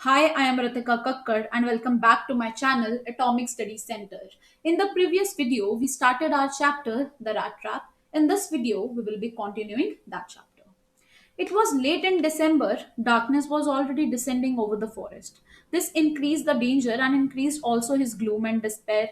Hi, I am Ratika Kakkar and welcome back to my channel Atomic Study Center. In the previous video, we started our chapter The Rat Trap. In this video, we will be continuing that chapter. It was late in December, darkness was already descending over the forest. This increased the danger and increased also his gloom and despair.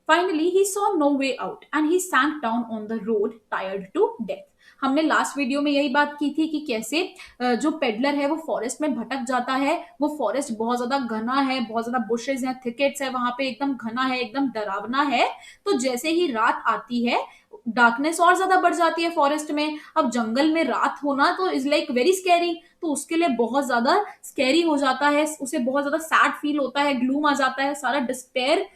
Finally, he saw no way out and he sank down on the road, tired to death. हमने last video में यही बात की थी कि कैसे जो peddler है वो फॉरेस्ट में भटक जाता है। वो फॉरेस्ट बहुत ज्यादा घना है, बहुत ज्यादा बुशेस हैं, थिकेट्स है, वहां पे एकदम घना है, एकदम डरावना है। तो जैसे ही रात आती है, डार्कनेस और ज्यादा बढ़ जाती है फॉरेस्ट में। अब जंगल में रात होना तो इज लाइक वेरी स्कैरी, तो उसके लिए बहुत ज्यादा स्कैरी हो जाता है, उसे बहुत ज्यादा सैड फील होता है, ग्लूम आ जाता है, सारा डिस्पेयर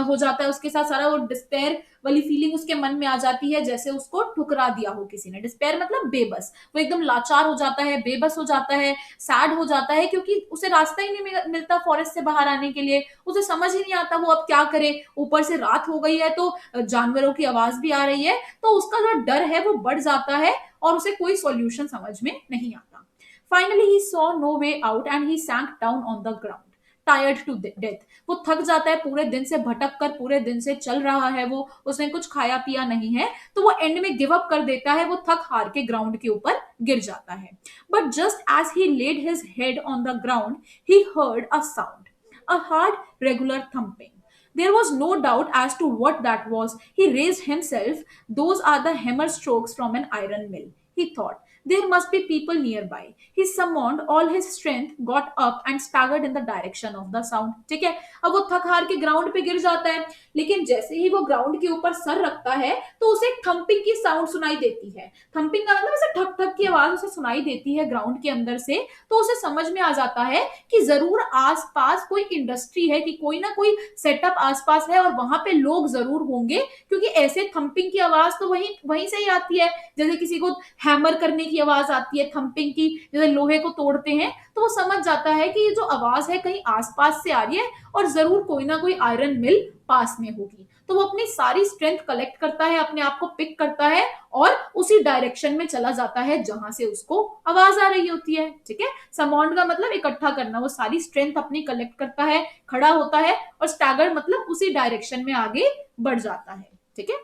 हो जाता है उसके साथ। सारा वो डिस्पेयर वाली फीलिंग उसके मन में आ जाती है, जैसे उसको ठुकरा दिया हो किसी ने। डिस्पेयर मतलब बेबस, वो एकदम लाचार हो जाता है, बेबस हो जाता है, सैड हो जाता है, क्योंकि उसे रास्ता ही नहीं मिलता फॉरेस्ट से बाहर आने के लिए। उसे समझ ही नहीं आता वो अब क्या करे। ऊपर से रात हो गई है तो जानवरों की आवाज भी आ रही है, तो उसका जो डर है वो बढ़ जाता है और उसे कोई सॉल्यूशन समझ में नहीं आता। Finally he saw no way out and he sank down on the ground, tired to death. वो थक जाता है, पूरे दिन से भटक कर, पूरे दिन से चल रहा है वो, उसने कुछ खाया पिया नहीं है, तो वो एंड में गिव अप कर देता है। वो थक हार के ग्राउंड के ऊपर गिर जाता है। But just as he laid his head on the ground, he heard a sound, a hard, regular thumping. There was no doubt as to what that was. He raised himself. Those are the hammer strokes from an iron mill, he thought. There must be people nearby. He summoned all his strength, got up and staggered in the direction of the sound. ठीक है, अब वो थक हार के ground पे गिर जाता है, लेकिन जैसे ही वो ग्राउंड के ऊपर सर रखता है तो उसे एक थंपिंग की साउंड सुनाई देती है। थंपिंग का मतलब ऐसे ठक ठक की आवाज उसे सुनाई देती है ग्राउंड के अंदर से। तो उसे समझ में आ जाता है कि जरूर आसपास कोई इंडस्ट्री है, कि कोई ना कोई सेटअप आसपास है और वहां पे लोग जरूर होंगे, क्योंकि ऐसे थंपिंग की आवाज तो वहीं वहीं से ही आती है। जैसे किसी को हैमर करने की आवाज आती है, थंपिंग की, जैसे लोहे को तोड़ते हैं, तो वो समझ जाता है कि ये जो आवाज है कहीं आसपास से आ रही है और जरूर कोई ना कोई आयरन मिल पास में होगी। तो वो अपनी सारी स्ट्रेंथ कलेक्ट करता है, अपने आप को पिक करता है और उसी डायरेक्शन में चला जाता है जहां से उसको आवाज आ रही होती है। ठीक है, समाउंड का मतलब इकट्ठा करना। वो सारी स्ट्रेंथ अपनी कलेक्ट करता है, खड़ा होता है, और स्टैगर मतलब उसी डायरेक्शन में आगे बढ़ जाता है। ठीक है।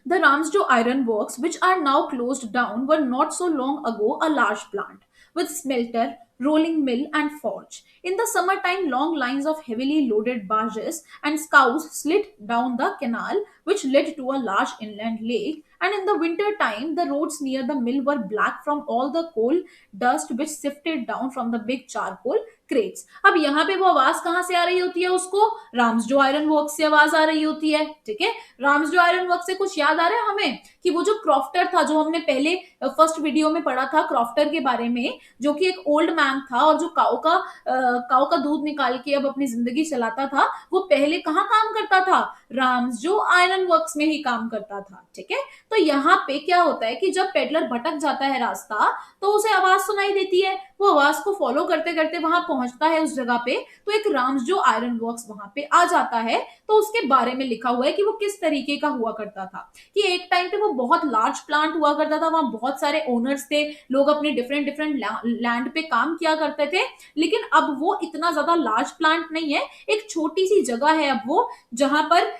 The Ramsjo Iron Works, which are now closed down, were not so long ago a large plant with smelter, rolling mill, and forge. In the summertime, long lines of heavily loaded barges and scows slid down the canal, which led to a large inland lake. And in the winter time, the roads near the mill were black from all the coal dust which sifted down from the big charcoal crates. अब यहाँ पे वो आवाज कहाँ से आ रही होती है उसको? राम्स जो आयरन वर्क से आवाज आ रही होती है। ठीक है, राम्स जो आयरन वर्क से कुछ याद आ रहा है हमें कि वो जो क्रॉफ्टर था, जो हमने पहले फर्स्ट वीडियो में पढ़ा था क्रॉफ्टर के बारे में, जो कि एक ओल्ड मैन था और जो काऊ का दूध निकाल के अब अपनी जिंदगी चलाता था, वो पहले कहाँ काम करता था? राम्स जो आयरन वर्क्स में ही काम करता था। ठीक है, तो यहाँ पे क्या होता है कि जब पेडलर भटक जाता है रास्ता, तो उसे आवाज सुनाई देती है। वो आवाज को फॉलो करते करते वहां पहुंचता है उस जगह पे, तो एक राम्स जो आयरन वर्क्स वहां पे आ जाता है। तो उसके बारे में लिखा हुआ है कि वो किस तरीके का हुआ करता था, कि एक टाइम पे वो बहुत लार्ज प्लांट हुआ करता था, वहां बहुत सारे ओनर्स थे, लोग अपने डिफरेंट डिफरेंट लैंड पे काम किया करते थे। लेकिन अब वो इतना ज्यादा लार्ज प्लांट नहीं है, एक छोटी सी जगह है अब वो, जहां पर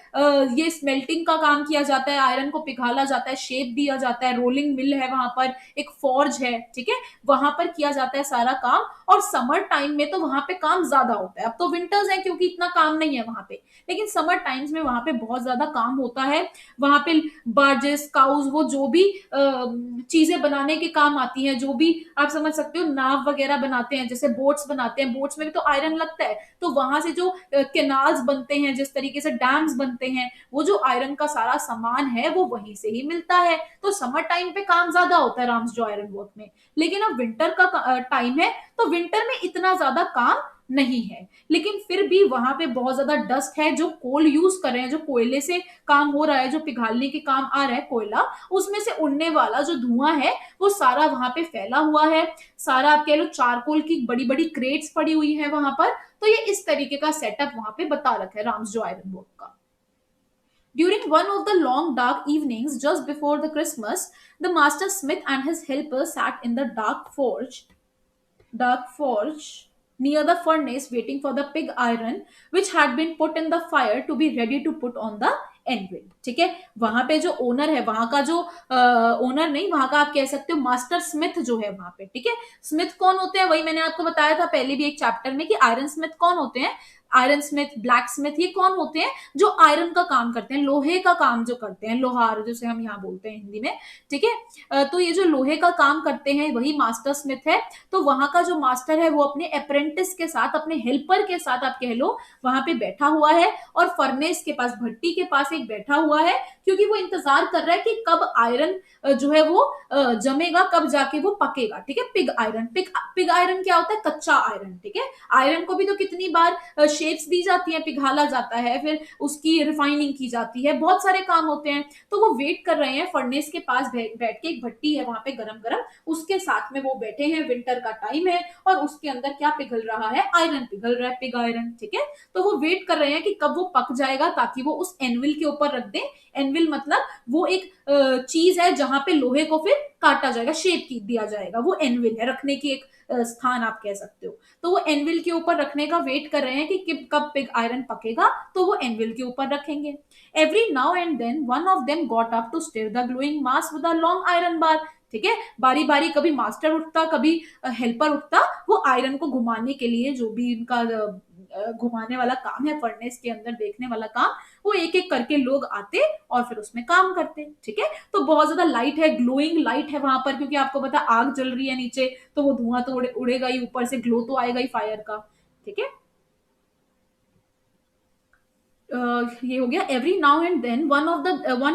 ये स्मेल्टिंग का काम किया जाता है, आयरन को पिघाला जाता है, शेप दिया जाता है, रोलिंग मिल है वहां पर, एक फॉर्ज है। ठीक है, वहां पर किया जाता है सारा काम। और समर टाइम में तो वहां पे काम ज्यादा होता है। अब तो विंटर्स है क्योंकि इतना काम नहीं है वहां पे, लेकिन समर टाइम्स में वहां पे बहुत ज्यादा काम होता है। वहां पे बार्जेस, काउज, वो जो भी चीजें बनाने के काम आती हैं, जो भी आप समझ सकते हो, नाव वगैरह बनाते हैं, जैसे बोट्स बनाते हैं, बोट्स में भी तो आयरन लगता है। तो वहां से जो केनाल्स बनते हैं, जिस तरीके से डैम्स बनते हैं, वो जो आयरन का सारा सामान है वो वहीं से ही मिलता है। तो समर टाइम पे काम ज्यादा होता है राम्स जो आयरन वर्क में। लेकिन अब विंटर का टाइम है, तो विंटर में इतना ज्यादा काम नहीं है। लेकिन फिर भी वहां पे बहुत ज्यादा डस्ट है, जो कोल यूज कर रहे हैं, जो कोयले से काम हो रहा है, जो पिघालने के काम आ रहा है कोयला, उसमें से उड़ने वाला जो धुआं है वो सारा वहां पे फैला हुआ है। सारा आप कह लो चारकोल की बड़ी बड़ी क्रेट्स पड़ी हुई है वहां पर। तो ये इस तरीके का सेटअप वहां पे बता रखा है राम्स जो आयरन वर्क का। During one of the long dark evenings just before the Christmas, the master smith and his helper sat in the dark forge near the furnace waiting for the pig iron which had been put in the fire to be ready to put on the anvil. ठीक है, वहां पे जो owner है, वहां का जो owner नहीं, वहां का आप कह सकते हो मास्टर स्मिथ जो है वहां पे, ठीक है। स्मिथ कौन होते हैं, वही मैंने आपको बताया था पहले भी एक चैप्टर में कि आयरन स्मिथ कौन होते हैं। आयरन स्मिथ, ब्लैक स्मिथ, ये कौन होते हैं, जो आयरन का काम करते हैं, लोहे का काम जो करते हैं, लोहार जिसे हम यहाँ बोलते हैं हिंदी में, ठीक है। तो ये जो लोहे का काम करते हैं वही मास्टर स्मिथ है। तो वहां का जो मास्टर है वो अपने अप्रेंटिस के साथ, अपने हेल्पर के साथ आप कह लो, वहां पे बैठा हुआ है और फर्नेस के पास, भट्टी के पास एक बैठा हुआ है, क्योंकि वो इंतजार कर रहा है कि कब आयरन जो है वो जमेगा, कब जाके वो पकेगा, ठीक है। पिग आयरन, पिग आयरन क्या होता है, कच्चा आयरन, ठीक है। आयरन को भी तो कितनी बार शेप्स दी जाती है, पिघाला जाता है, फिर उसकी रिफाइनिंग की जाती है, बहुत सारे काम होते हैं। तो वो वेट कर रहे हैं फर्नेस के पास बैठ के, एक भट्टी है वहां पे गरम गरम, उसके साथ में वो बैठे हैं, विंटर का टाइम है और उसके अंदर क्या पिघल रहा है, आयरन पिघल रहा है, पिग आयरन, ठीक है। तो वो वेट कर रहे हैं कि कब वो पक जाएगा ताकि वो उस एनविल के ऊपर रख दें। एनविल मतलब वो एक चीज है जहां पे लोहे को फिर काटा जाएगा, शेप की दिया जाएगा, वो एनविल है, रखने की एक स्थान आप कह सकते हो। तो वो एनविल के ऊपर रखने का वेट कर रहे हैं कि कब पिग आयरन पकेगा, तो वो एनविल के ऊपर रखेंगे। Every now and then one of them got up to stir the glowing mass with a long iron bar, ठीक है। बारी बारी कभी मास्टर उठता, कभी हेल्पर उठता, वो आयरन को घुमाने के लिए, जो भी इनका घुमाने वाला काम है, फर्नेस के अंदर देखने वाला काम, वो एक एक करके लोग आते और फिर उसमें काम करते, ठीक है। तो बहुत ज्यादा लाइट है, ग्लोइंग लाइट है वहां पर, क्योंकि आपको पता आग जल रही है नीचे, तो वो धुआं तो उड़ेगा ही, ऊपर से ग्लो तो आएगा ही फायर का, ठीक है। ये हो गया। Every now and then one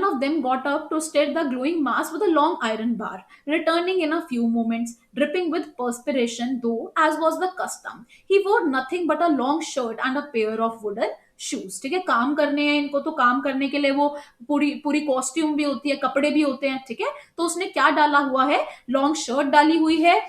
of them got up to state the glowing mass with a long iron bar, returning in a few moments dripping with perspiration, though as was the custom he wore nothing but a long shirt and a pair of wooden shoes, ठीक है। काम करने हैं इनको, तो काम करने के लिए वो पूरी पूरी कॉस्ट्यूम भी होती है, कपड़े भी होते हैं, ठीक है। तो उसने क्या डाला हुआ है, लॉन्ग शर्ट डाली हुई है,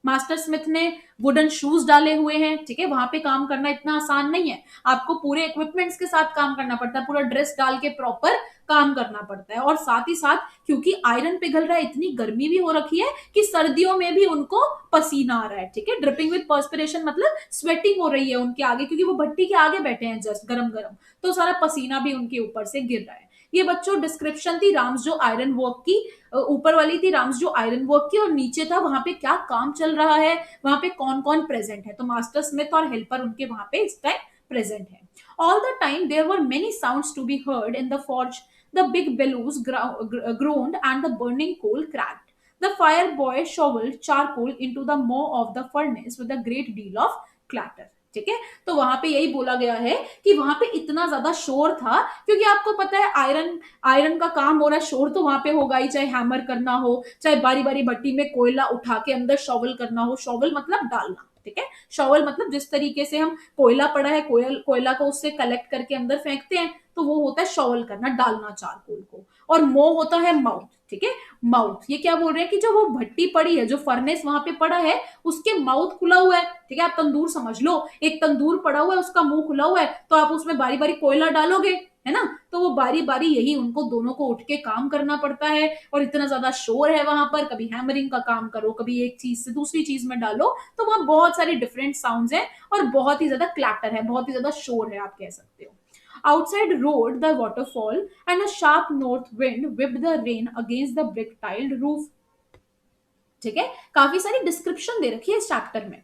मास्टर स्मिथ ने वुडन शूज डाले हुए हैं, ठीक है। वहां पे काम करना इतना आसान नहीं है, आपको पूरे इक्विपमेंट्स के साथ काम करना पड़ता है, पूरा ड्रेस डाल के प्रॉपर काम करना पड़ता है। और साथ ही साथ क्योंकि आयरन पिघल रहा है, इतनी गर्मी भी हो रखी है कि सर्दियों में भी उनको पसीना आ रहा है, ठीक है। ड्रिपिंग विद पर्सपिरेशन मतलब स्वेटिंग हो रही है उनके आगे, क्योंकि वो भट्टी के आगे बैठे हैं जस्ट गरम गरम, तो सारा पसीना भी उनके ऊपर से गिर रहा है। ये बच्चों डिस्क्रिप्शन थी राम्स जो आयरन वर्क की, ऊपर वाली थी राम्स जो आयरन वर्क की, और नीचे था वहां पे क्या काम चल रहा है, वहां पे कौन कौन प्रेजेंट है। तो मास्टर स्मिथ और हेल्पर उनके वहां पे इस टाइम प्रेजेंट है। All the time there were many sounds to be heard in the forge, the big bellows groaned and the burning coal cracked. The fire boy shoveled charcoal into the maw of the furnace with a great deal of clatter, ठीक है। तो वहां पे यही बोला गया है कि वहां पे इतना ज्यादा शोर था, क्योंकि आपको पता है आयरन आयरन का काम हो रहा है, शोर तो वहां पे होगा ही, चाहे हैमर करना हो, चाहे बारी बारी भट्टी में कोयला उठा के अंदर शॉवल करना हो, शॉवल मतलब डालना, ठीक है। शॉवल मतलब जिस तरीके से हम कोयला पड़ा है, कोयला को उससे कलेक्ट करके अंदर फेंकते हैं, तो वो होता है शॉवल करना, डालना चारकोल को। और मो होता है माउथ, ठीक है। माउथ, ये क्या बोल रहे हैं कि जो वो भट्टी पड़ी है, जो फर्नेस वहां पे पड़ा है, उसके माउथ खुला हुआ है, ठीक है। आप तंदूर समझ लो, एक तंदूर पड़ा हुआ है, उसका मुंह खुला हुआ है, तो आप उसमें बारी बारी कोयला डालोगे, है ना। तो वो बारी बारी यही उनको दोनों को उठ के काम करना पड़ता है, और इतना ज्यादा शोर है वहां पर, कभी हैमरिंग का काम करो, कभी एक चीज से दूसरी चीज में डालो, तो वहां बहुत सारी डिफरेंट साउंड्स हैं और बहुत ही ज्यादा क्लैटर है, बहुत ही ज्यादा शोर है, आप कह सकते हो। Outside roared the waterfall, and a sharp north wind whipped the rain against the brick tiled roof, ठीक है। काफी सारी डिस्क्रिप्शन दे रखी है इस चैप्टर में।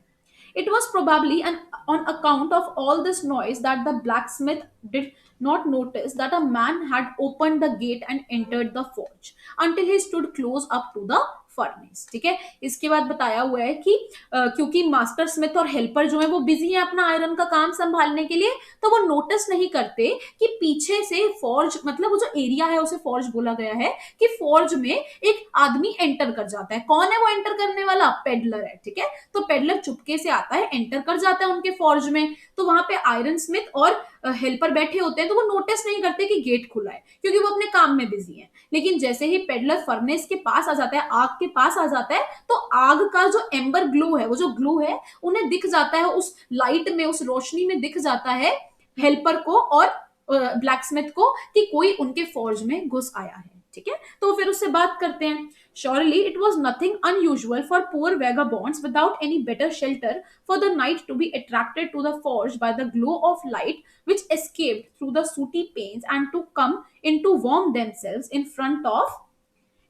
It was probably on account of all this noise that the blacksmith did not notice that a man had opened the gate and entered the forge until he stood close up to the furnace, ठीक है। इसके बाद बताया हुआ है कि क्योंकि master Smith और हेल्पर जो है वो बिजी है अपना आयरन का काम संभालने के लिए, तो वो नोटिस नहीं करते कि पीछे से फॉर्ज, मतलब वो जो एरिया है उसे फॉर्ज बोला गया है, कि फॉर्ज में एक आदमी एंटर कर जाता है। कौन है वो एंटर करने वाला, पेडलर है, ठीक है। तो पेडलर चुपके से आता है, एंटर कर जाता है उनके फॉर्ज में, तो वहां पे आयरन स्मिथ और हेल्पर बैठे होते हैं, तो वो नोटिस नहीं करते कि गेट खुला है, क्योंकि वो अपने काम में बिजी है। लेकिन जैसे ही पेडलर फर्नेस के पास आ जाता है, आग के पास आ जाता है, तो आग का जो एम्बर ग्लो है, वो जो ग्लो है, उन्हें दिख जाता है, उस लाइट में, उस रोशनी में दिख जाता है हेल्पर को और ब्लैक स्मिथ को कि कोई उनके फॉर्ज में घुस आया है, ठीक है। तो फिर उससे बात करते हैं। Surely it was nothing unusual for poor vagabonds without any better shelter for the night to be attracted to the forge by the glow of light which escaped through the sooty panes and to come in to warm themselves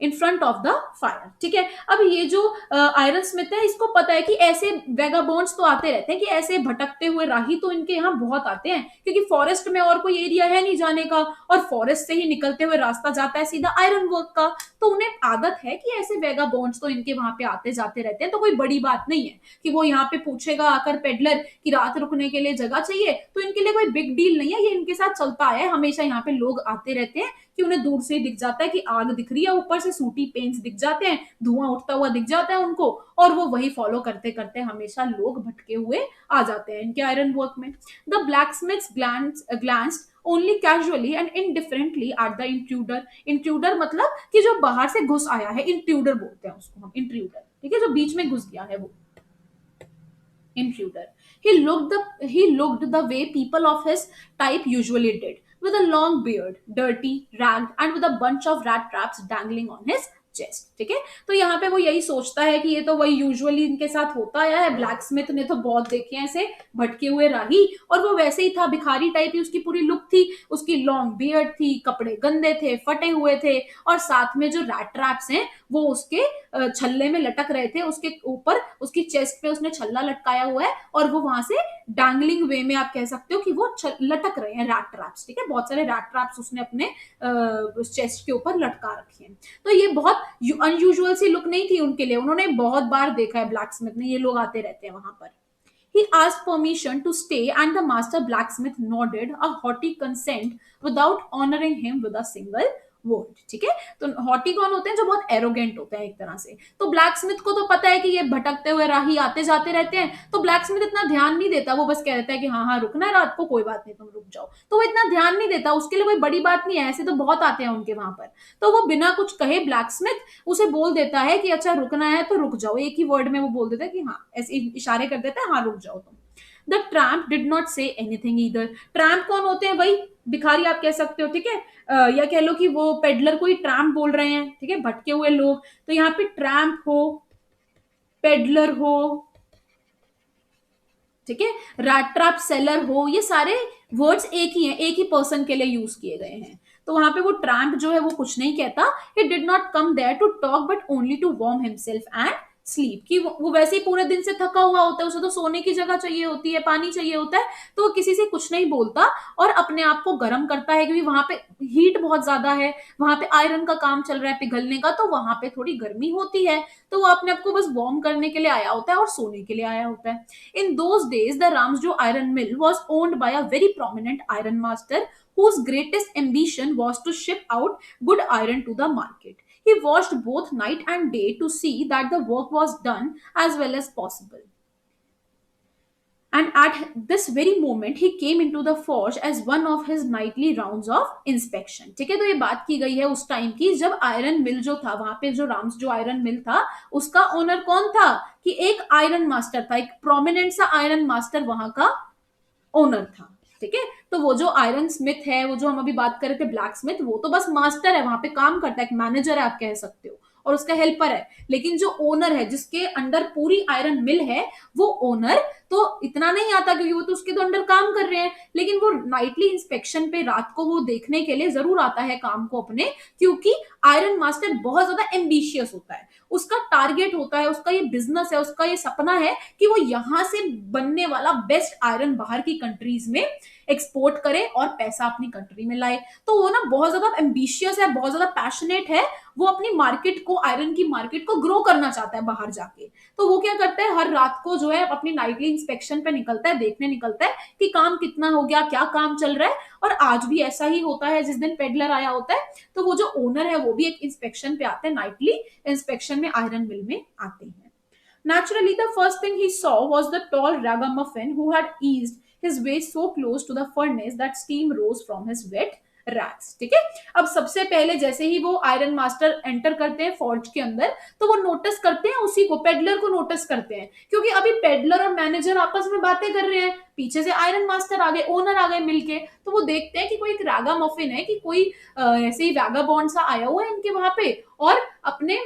in front of the fire. ठीक है, अब ये जो iron Smith है, इसको पता है कि ऐसे वेगाबॉन्ड्स तो आते रहते हैं, कि ऐसे भटकते हुए राही तो इनके यहाँ बहुत आते हैं, क्योंकि फॉरेस्ट में और कोई एरिया है नहीं जाने का, और फॉरेस्ट से ही निकलते हुए रास्ता जाता है सीधा आयरन वर्क का। तो उन्हें आदत है कि ऐसे वेगाबॉन्ड्स तो इनके वहां पे आते जाते रहते हैं, तो कोई बड़ी बात नहीं है कि वो यहाँ पे पूछेगा आकर पेडलर कि रात रुकने के लिए जगह चाहिए। तो इनके लिए कोई बिग डील नहीं है, ये इनके साथ चलता आया है, हमेशा यहाँ पे लोग आते रहते हैं कि उन्हें दूर से ही दिख जाता है कि आग दिख रही है, ऊपर से सूटी पेन्स दिख जाते हैं, धुआं उठता हुआ दिख जाता है उनको, और वो वही फॉलो करते करते हमेशा लोग भटके हुए आ जाते हैं इनके आयरन वर्क में। The blacksmiths glanced only casually and indifferently at the intruder। Intruder मतलब कि जो बाहर से घुस आया है, इंट्रूडर बोलते हैं उसको हम, इंट्रूडर, ठीक है, जो बीच में घुस गया है वो intruder। He looked the way people of his type usually did, with a long beard, dirty, ragged, and with a bunch of rat traps dangling on his chest। ठीक है, तो यहाँ पे वो यही सोचता है कि ये तो वही यूजुअली इनके साथ होता आया है, ब्लैक स्मिथ ने तो बहुत देखे हैं ऐसे भटके हुए राही, और वो वैसे ही था, भिखारी टाइप ही उसकी पूरी लुक थी, उसकी लॉन्ग बियर्ड थी, कपड़े गंदे थे, फटे हुए थे, और साथ में जो रैट ट्रैप्स हैं वो उसके छल्ले में लटक रहे थे, उसके ऊपर उसकी चेस्ट पे उसने छल्ला लटकाया हुआ है, और वो वहां से डैंगलिंग वे में आप कह सकते हो कि वो लटक रहे हैं रैट ट्रैप्स। ठीक है, बहुत सारे रैट ट्रैप्स उसने अपने चेस्ट के ऊपर लटका रखे हैं। तो ये बहुत अनयूजुअल सी लुक नहीं थी उनके लिए, उन्होंने बहुत बार देखा है ब्लैक स्मिथ ने, ये लोग आते रहते हैं वहां पर। He asked permission to stay and the master blacksmith nodded a haughty consent without honoring him with a single word। ठीक है, तो हॉटी कौन होते हैं, जो बहुत एरोगेंट होते हैं एक तरह से। तो ब्लैक स्मिथ को तो पता है कि ये भटकते हुए राही आते जाते रहते हैं, तो ब्लैक स्मिथ इतना ध्यान नहीं देता, वो बस कह देता है कि हाँ हाँ रुकना है रात को, कोई बात नहीं तुम रुक जाओ, तो वो इतना ध्यान नहीं देता, उसके लिए कोई बड़ी बात नहीं है, ऐसे तो बहुत आते हैं उनके वहां पर। तो वो बिना कुछ कहे ब्लैक स्मिथ उसे बोल देता है कि अच्छा रुकना है तो रुक जाओ, एक ही वर्ड में वो बोल देता है कि हाँ, ऐसे इशारे कर देता है, हाँ रुक जाओ तुम। The tramp did not say anything either. Tramp कौन होते हैं, वही भिखारी आप कह सकते हो। ठीक है, या कह लो कि वो पेडलर को ही ट्रैम्प बोल रहे हैं। ठीक है, भटके हुए लोग, तो यहाँ पे ट्रैम्प हो, पेडलर हो, ठीक है, रैट ट्रैप सेलर हो, ये सारे वर्ड्स एक ही हैं, एक ही पर्सन के लिए यूज किए गए हैं। तो वहां पे वो ट्रैम्प जो है वो कुछ नहीं कहता, he did not come there to talk but only to warm himself and sleep. कि वो वैसे ही पूरे दिन से थका हुआ होता है, उसे तो सोने की जगह चाहिए होती है, पानी चाहिए होता है, तो वो किसी से कुछ नहीं बोलता और अपने आप को गर्म करता है, क्योंकि वहां पे हीट बहुत ज्यादा है, वहां पे आयरन का काम चल रहा है पिघलने का, तो वहां पे थोड़ी गर्मी होती है, तो वो अपने आप को बस वार्म करने के लिए आया होता है और सोने के लिए आया होता है। In those days, the Ramsjo iron mill was owned by a very prominent iron master whose greatest ambition was to ship out good iron to the market. He watched both night and day to see that the work was done as well as possible. And at this very moment he came into the forge as one of his nightly rounds of inspection। ठीक है, तो ये बात की गई है उस time की जब आयरन मिल जो था, वहां पे जो राम्स जो आयरन मिल था उसका ओनर कौन था, कि एक आयरन मास्टर था, एक प्रोमिनेंट सा आयरन मास्टर वहां का ओनर था। ठीक है, तो वो जो आयरन स्मिथ है, वो जो हम अभी बात कर रहे थे ब्लैक स्मिथ, वो तो बस मास्टर है, वहां पे काम करता है, एक मैनेजर है आप कह सकते हो, और उसका हेल्पर है। लेकिन जो ओनर है, जिसके अंडर पूरी आयरन मिल है, वो ओनर तो इतना नहीं आता, क्योंकि वो तो उसके तो अंडर काम कर रहे हैं, लेकिन वो नाइटली इंस्पेक्शन पे रात को वो देखने के लिए जरूर आता है काम को अपने, क्योंकि आयरन मास्टर बहुत ज्यादा एम्बिशियस होता है, उसका टारगेट होता है, उसका ये बिजनेस है, उसका ये सपना है कि वो यहां से बनने वाला बेस्ट आयरन बाहर की कंट्रीज में एक्सपोर्ट करे और पैसा अपनी कंट्री में लाए। तो वो ना बहुत ज्यादा एम्बिशियस है, बहुत ज्यादा पैशनेट है, वो अपनी मार्केट को, आयरन की मार्केट को ग्रो करना चाहता है बाहर जाके। तो वो क्या करता है, हर रात को जो है अपनी नाइटली इंस्पेक्शन पे निकलता है, देखने निकलता है कि काम कितना हो गया, क्या काम चल रहा है। और आज भी ऐसा ही होता है, जिस दिन पेडलर आया होता है तो वो जो ओनर है वो भी एक इंस्पेक्शन पे आते हैं, नाइटली इंस्पेक्शन में आयरन मिल में आते हैं। Naturally, the first thing he saw was the tall ragamuffin who had eased his way so close to the furnace that steam rose from his wet rags। ठीक है, अब सबसे पहले जैसे ही वो आयरन मास्टर एंटर करते हैं फॉर्ज के अंदर, तो वो नोटिस करते हैं उसी को, पेडलर को नोटिस करते हैं, क्योंकि अभी पेडलर और मैनेजर आपस में बातें कर रहे हैं, पीछे से आयरन मास्टर आ गए, ओनर आ गए मिलके। तो वो देखते हैं कि कोई एक रागा मफिन है, कि कोई ऐसे ही वैगाबॉन्ड सा आया हुआ है इनके वहां पे, और अपने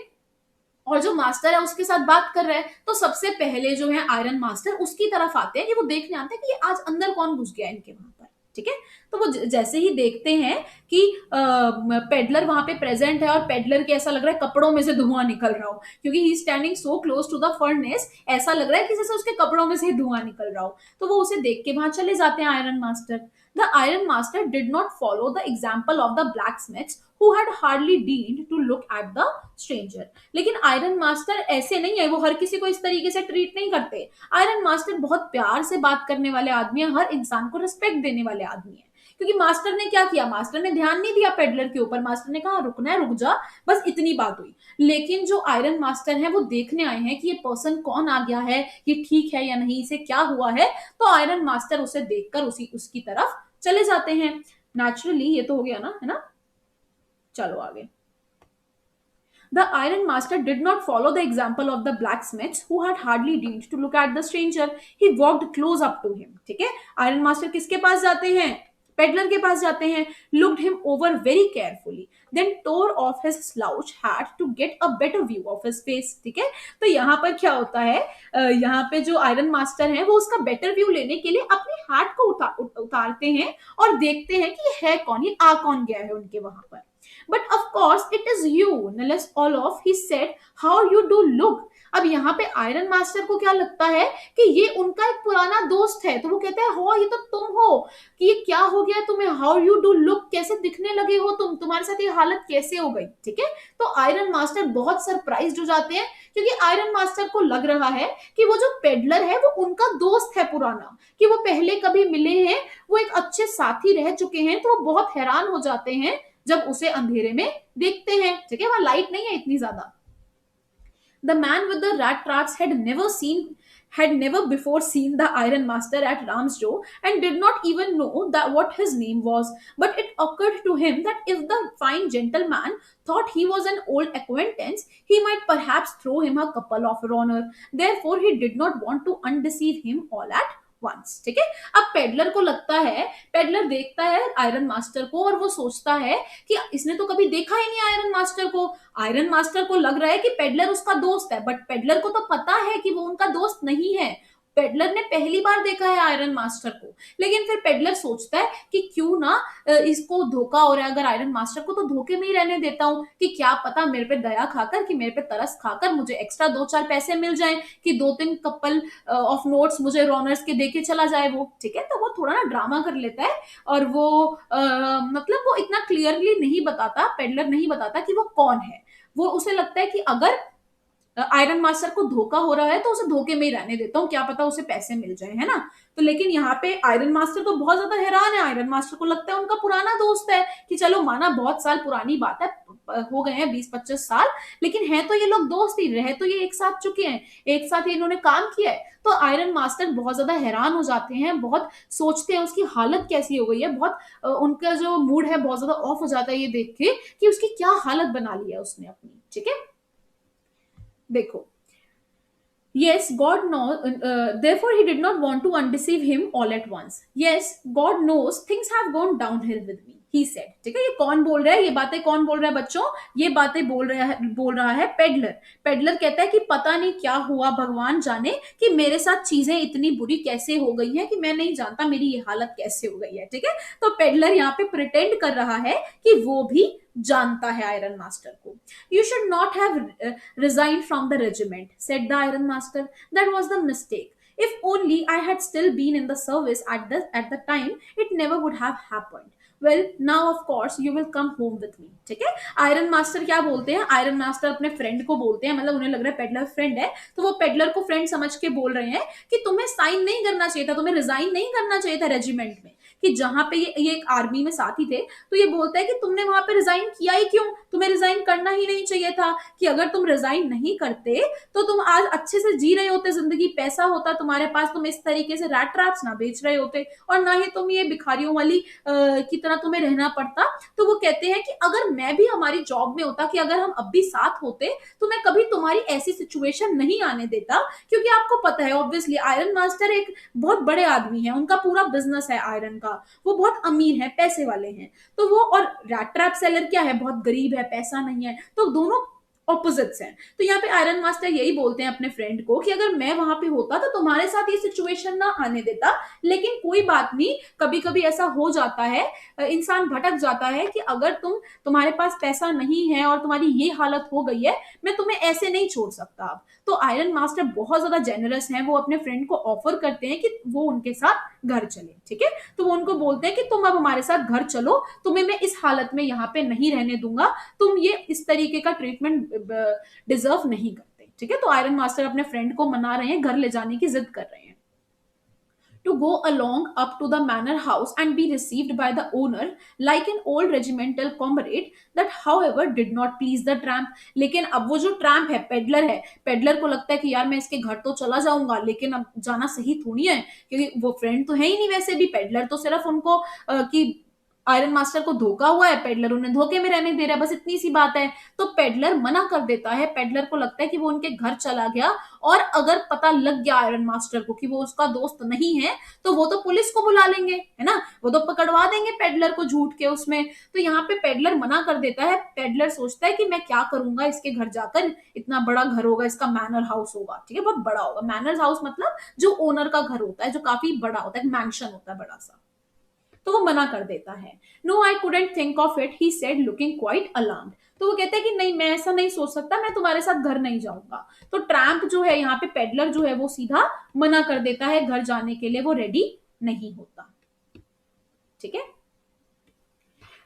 और जो मास्टर है उसके साथ बात कर रहा है, तो सबसे पहले जो है आयरन मास्टर उसकी तरफ आते हैं कि वो देखने आते हैं कि ये आज अंदर कौन घुस गया इनके वहां पर। ठीक है, तो वो जैसे ही देखते हैं कि पेडलर वहां पे प्रेजेंट है और पेडलर के ऐसा लग रहा है कपड़ों में से धुआं निकल रहा हो, क्योंकि he standing so close to the furnace, ऐसा लग रहा है कि जैसे उसके कपड़ों में से धुआं निकल रहा हो। तो वो उसे देख के वहां चले जाते हैं iron master. The iron master did not follow the example of the black who had hardly deigned to look at the stranger। लेकिन आयरन मास्टर ऐसे नहीं है, वो हर किसी को इस तरीके से ट्रीट नहीं करते। आयरन मास्टर बहुत प्यार से बात करने वाले आदमी है, हर इंसान को रिस्पेक्ट देने वाले आदमी है। क्योंकि मास्टर ने क्या किया, मास्टर ने ध्यान नहीं दिया पेडलर के ऊपर, मास्टर ने कहा रुकना है रुक जा, बस इतनी बात हुई। लेकिन जो आयरन मास्टर है वो देखने आए हैं कि ये पर्सन कौन आ गया है, ये ठीक है या नहीं, इसे क्या हुआ है। तो आयरन मास्टर उसे देखकर उसकी तरफ चले जाते हैं। नेचुरली ये तो हो गया ना, है ना। चलो आगे। The iron master did not follow the example of the blacksmiths who had hardly deigned to look at the stranger. He walked close up to him. ठीक है, आयरन मास्टर किसके पास जाते हैं, पेडलर के पास जाते हैं। Looked him over very carefully, then tore off his slouch hat to get a better view of his face। ठीक है, तो यहाँ पर क्या होता है, यहाँ पे जो आयरन मास्टर है वो उसका बेटर व्यू लेने के लिए अपने हाथ को उतारते हैं और देखते हैं कि ये है कौन, ये आ कौन गया है उनके वहां पर। But of course it is you, Nicholas Olof, he said, how you do look। अब यहाँ पे आयरन मास्टर को क्या लगता है कि ये उनका एक पुराना दोस्त है, तो वो कहता है हो ये तो तुम हो, कि ये क्या हो गया तुम्हें, हाउ यू डू लुक, कैसे दिखने लगे हो तुम, तुम्हारे साथ ये हालत कैसे हो गई। ठीक है, तो आयरन मास्टर बहुत सरप्राइज हो जाते हैं, क्योंकि आयरन मास्टर को लग रहा है कि वो जो पेडलर है वो उनका दोस्त है पुराना, कि वो पहले कभी मिले हैं, वो एक अच्छे साथी रह चुके हैं। तो वो बहुत हैरान हो जाते हैं जब उसे अंधेरे में देखते हैं। ठीक है, वहां लाइट नहीं है इतनी ज्यादा। The man with the rat traps had never before seen the iron master at Ramsjo and did not even know that what his name was. But it occurred to him that if the fine gentleman thought he was an old acquaintance, he might perhaps throw him a couple of honor. Therefore, he did not want to undeceive him all at once। ठीक है, अब peddler को लगता है, peddler देखता है iron master को और वो सोचता है कि इसने तो कभी देखा ही नहीं आयरन मास्टर को। आयरन मास्टर को लग रहा है कि पेडलर उसका दोस्त है, बट पेडलर को तो पता है कि वो उनका दोस्त नहीं है। पेडलर ने पहली बार देखा है आयरन मास्टर को। लेकिन फिर पेडलर सोचता है कि क्यों ना इसको धोखा हो रहा है, अगर आयरन मास्टर को तो धोखे में ही रहने देता हूं, कि क्या पता मेरे पे दया खाकर, कि मेरे पे तरस खाकर मुझे एक्स्ट्रा 2-4 पैसे मिल जाएं, कि 2-3 कपल ऑफ नोट्स मुझे रॉनर्स के देके चला जाए वो। ठीक है, तो वो थोड़ा ना ड्रामा कर लेता है और वो मतलब वो इतना क्लियरली नहीं बताता, पेडलर नहीं बताता कि वो कौन है। वो उसे लगता है कि अगर आयरन मास्टर को धोखा हो रहा है तो उसे धोखे में ही रहने देता हूँ, क्या पता उसे पैसे मिल जाए, है ना। तो लेकिन यहाँ पे आयरन मास्टर तो बहुत ज्यादा हैरान है। आयरन मास्टर को लगता है उनका पुराना दोस्त है, कि चलो माना बहुत साल पुरानी बात है, हो गए हैं 20-25 साल, लेकिन है तो ये लोग दोस्त ही, रहे तो ये एक साथ चुके हैं, एक साथ ये इन्होंने काम किया है। तो आयरन मास्टर बहुत ज्यादा हैरान हो जाते हैं, बहुत सोचते हैं उसकी हालत कैसी हो गई है, बहुत उनका जो मूड है बहुत ज्यादा ऑफ हो जाता है ये देख के कि उसकी क्या हालत बना ली है उसने अपनी। ठीक है, देखो, yes God knows, therefore he did not want to undeceive him all at once। yes God knows things have gone downhill with me, he said। ठीक है, ये कौन बोल रहा है, ये बातें कौन बोल रहा है बच्चों, ये बातें बोल रहा है पेडलर। पेडलर कहता है कि पता नहीं क्या हुआ, भगवान जाने कि मेरे साथ चीजें इतनी बुरी कैसे हो गई हैं, कि मैं नहीं जानता मेरी ये हालत कैसे हो गई है। ठीक है, तो पेडलर यहाँ पे प्रिटेंड कर रहा है कि वो भी जानता है आयरन मास्टर को। You should not have resigned from the regiment, said the iron master। that was the mistake। if only I had still been in the service at the time, it never would have happened। well now of course you will come home with me। ठीक है, iron master क्या बोलते हैं, iron master अपने friend को बोलते हैं, मतलब उन्हें लग रहा है पेडलर फ्रेंड है, तो वो पेडलर को फ्रेंड समझ के बोल रहे हैं कि तुम्हें साइन नहीं करना चाहिए था, तुम्हें रिजाइन नहीं करना चाहिए था रेजिमेंट में। कि जहां पे ये एक आर्मी में साथी थे, तो ये बोलता है कि तुमने वहां पे रिजाइन किया ही क्यों, तुम्हें रिजाइन करना ही नहीं चाहिए था। कि अगर तुम रिजाइन नहीं करते तो तुम आज अच्छे से जी रहे होते जिंदगी, पैसा होता तुम्हारे पास, तुम इस तरीके से रैट ट्रैप्स ना बेच रहे होते, और ना ही तुम ये भिखारियों वाली की तरह तुम्हें रहना पड़ता। तो वो कहते हैं कि अगर मैं भी हमारी जॉब में होता, कि अगर हम अब भी साथ होते, तो मैं कभी तुम्हारी ऐसी सिचुएशन नहीं आने देता। क्योंकि आपको पता है ऑब्वियसली आयरन मास्टर एक बहुत बड़े आदमी है, उनका पूरा बिजनेस है आयरन का, वो बहुत अमीर है, पैसे वाले हैं। तो वो, और रैट ट्रैप सेलर क्या है, बहुत गरीब है, पैसा नहीं है। तो दोनों ऑपोजिट्स हैं। तो यहाँ पे आयरन मास्टर यही बोलते हैं अपने फ्रेंड को कि अगर मैं वहां पे होता तो तुम्हारे साथ ये सिचुएशन ना आने देता, लेकिन कोई बात नहीं, कभी कभी ऐसा हो जाता है, इंसान भटक जाता है कि अगर तुम्हारे पास पैसा नहीं है और तुम्हारी ये हालत हो गई है, मैं तुम्हें ऐसे नहीं छोड़ सकता अब। तो आयरन मास्टर बहुत ज्यादा जेनरस हैं, वो अपने फ्रेंड को ऑफर करते हैं कि वो उनके साथ घर चले, ठीक है। तो वो उनको बोलते हैं कि तुम अब हमारे साथ घर चलो, तुम्हें मैं इस हालत में यहाँ पे नहीं रहने दूंगा, तुम ये इस तरीके का ट्रीटमेंट डिजर्व नहीं करते, ठीक है। तो आयरन मास्टर अपने फ्रेंड को मना रहे हैं, घर ले जाने की जिद कर रहे हैं, to go along up to the manor house and be received by the owner like an old regimental comrade that however did not please the tramp। लेकिन अब वो जो ट्रैम्प है, पेडलर है, पेडलर को लगता है कि यार मैं इसके घर तो चला जाऊंगा, लेकिन अब जाना सही थोड़ी है, क्योंकि वो फ्रेंड तो है ही नहीं, वैसे भी पेडलर तो सिर्फ उनको कि आयरन मास्टर को धोखा हुआ है, पेडलर उन्हें धोखे में रहने दे रहा है, बस इतनी सी बात है। तो पेडलर मना कर देता है, पेडलर को लगता है कि वो उनके घर चला गया और अगर पता लग गया आयरन मास्टर को कि वो उसका दोस्त नहीं है, तो वो तो पुलिस को बुला लेंगे, है ना, वो तो पकड़वा देंगे पेडलर को झूठ के उसमें। तो यहाँ पे पेडलर मना कर देता है, पेडलर सोचता है कि मैं क्या करूंगा इसके घर जाकर, इतना बड़ा घर होगा इसका, मैनर हाउस होगा, ठीक है, बहुत बड़ा होगा। मैनर हाउस मतलब जो ओनर का घर होता है, जो काफी बड़ा होता है, मैंशन होता है बड़ा सा। तो वो मना कर देता है। No I couldn't think of it, he said looking quite alarmed. तो वो कहता है कि नहीं, मैं ऐसा नहीं सोच सकता, मैं तुम्हारे साथ घर नहीं जाऊंगा। तो ट्रैम्प जो है, यहाँ पे पेडलर जो है, वो सीधा मना कर देता है, घर जाने के लिए वो रेडी नहीं होता, ठीक है।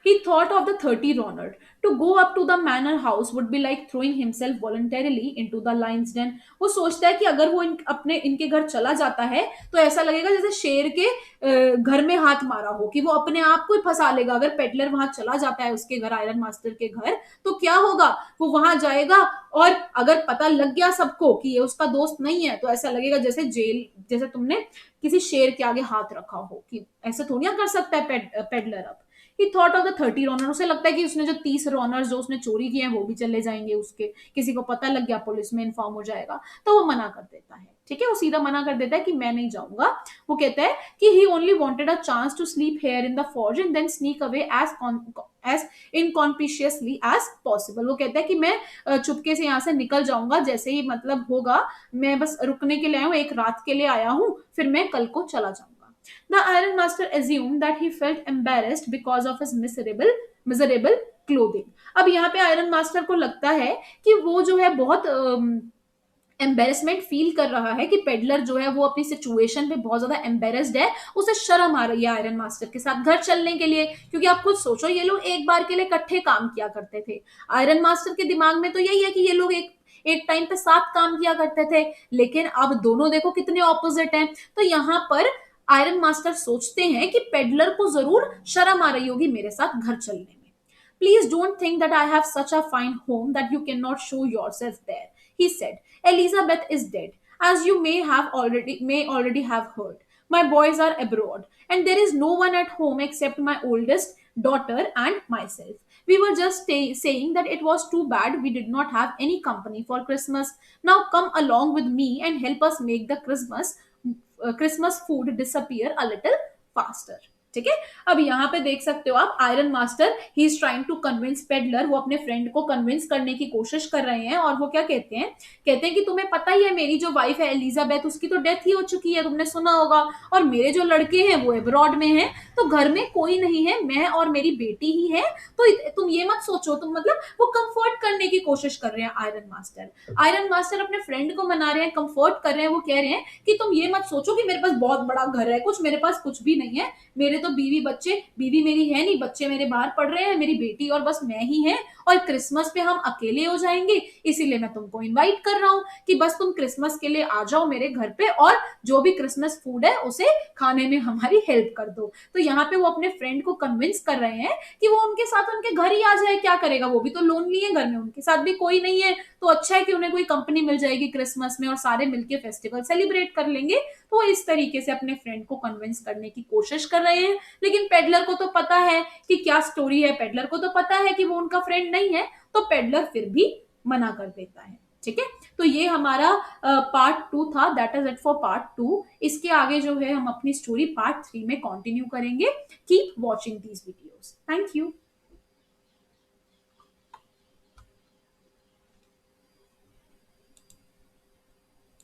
He thought of the 30 Ronald. To go up to the manor house would be like throwing himself voluntarily into the lion's den. वो सोचता है कि अगर वो अपने इनके घर चला जाता है तो ऐसा लगेगा जैसे शेर के घर में हाथ मारा हो, कि वो अपने आप को ही फंसा लेगा। अगर पेडलर वहां चला जाता है उसके घर, आयरन मास्टर के घर, तो क्या होगा, वो वहां जाएगा और अगर पता लग गया सबको कि ये उसका दोस्त नहीं है, तो ऐसा लगेगा जैसे जेल, जैसे तुमने किसी शेर के आगे हाथ रखा हो, कि ऐसे थोड़ी कर सकता है पेडलर अब। ही थॉट ऑफ द 30 रॉनर, उसे लगता है कि उसने जो 30 रॉनर जो उसने चोरी किए हैं वो भी चले जाएंगे उसके, किसी को पता लग गया पुलिस में इन्फॉर्म हो जाएगा। तो वो मना कर देता है, ठीक है, वो सीधा मना कर देता है कि मैं नहीं जाऊंगा। वो कहता है कि he only wanted a chance to sleep here in the forge and then sneak away as inconspicuously as possible. वो कहता है कि मैं चुपके से यहाँ से निकल जाऊंगा, जैसे ही मतलब होगा, मैं बस रुकने के लिए आया हूँ, एक रात के लिए आया हूँ, फिर मैं कल को चला जाऊंगा। The Iron Master assumed that he felt embarrassed because of his miserable clothing। अब यहाँ पे आयरन मास्टर को लगता है कि वो जो है बहुत एम्बेरसमेंट फील कर रहा है, कि पेडलर जो है वो अपनी सिचुएशन पे बहुत ज्यादा एम्बेरस्ड है, उसे शर्म आ रही है आयरन मास्टर के साथ घर चलने के लिए। क्योंकि आप खुद सोचो, ये लोग एक बार के लिए इकट्ठे काम किया करते थे। आयरन मास्टर के दिमाग में तो यही है कि ये लोग एक टाइम पे साथ काम किया करते थे, लेकिन अब दोनों देखो कितने ऑपोजिट हैं। तो यहाँ पर आयरन मास्टर सोचते हैं कि पेडलर को जरूर शर्म आ रही होगी मेरे साथ घर चलने में। Please don't think that I have such a fine home that you can not show yourself there, he said. Elizabeth is dead, as you may already have heard. My boys are abroad, and there is no one at home except my oldest daughter and myself. We were just saying that it was too bad we did not have any company for Christmas. Now come along with me and help us make the Christmas food disappear a little faster. ठीक है। अब यहाँ पे देख सकते हो आप, iron master he is trying to convince peddler, वो अपने फ्रेंड को कन्विंस करने की कोशिश कर रहे हैं। और वो क्या कहते हैं, कहते हैं कि तुम्हें पता ही है मेरी जो वाइफ है एलिजाबेथ, उसकी तो डेथ ही हो चुकी है, तुमने सुना होगा, और मेरे जो लड़के हैं वो अब्रॉड में हैं, तो घर में कोई नहीं है, मैं और मेरी बेटी ही है। तो तुम ये मत सोचो, तुम मतलब वो कंफर्ट करने की कोशिश कर रहे हैं आयरन मास्टर। आयरन मास्टर अपने फ्रेंड को मना रहे हैं, कंफर्ट कर रहे हैं। वो कह रहे हैं कि तुम ये मत सोचो कि मेरे पास बहुत बड़ा घर है, कुछ मेरे पास कुछ भी नहीं है, मेरे तो बीवी बच्चे, बीवी मेरी है नहीं, बच्चे मेरे बाहर पढ़ रहे हैं, मेरी बेटी और बस मैं ही है, और क्रिसमस पे हम अकेले हो जाएंगे, इसीलिए मैं तुमको इनवाइट कर रहा हूं कि बस तुम क्रिसमस के लिए आ जाओ मेरे घर पे, और जो भी क्रिसमस फूड है उसे खाने में हमारी हेल्प कर दो। तो यहाँ पे वो अपने फ्रेंड को कन्विंस कर रहे हैं कि वो उनके साथ उनके घर ही आ जाए, क्या करेगा, वो भी तो लोनली है, घर में उनके साथ भी कोई नहीं है, तो अच्छा है कि उन्हें कोई कंपनी मिल जाएगी क्रिसमस में और सारे मिलके फेस्टिवल सेलिब्रेट कर लेंगे। तो वो इस तरीके से अपने फ्रेंड को कन्विंस करने की कोशिश कर रहे हैं। लेकिन पेडलर को तो पता है कि क्या स्टोरी है, पेडलर को तो पता है कि वो उनका फ्रेंड नहीं है, तो पेडलर फिर भी मना कर देता है, ठीक है। तो ये हमारा पार्ट 2 था, that is it for part 2। इसके आगे जो है हम अपनी स्टोरी पार्ट 3 में कंटिन्यू करेंगे। Keep watching these videos. Thank you.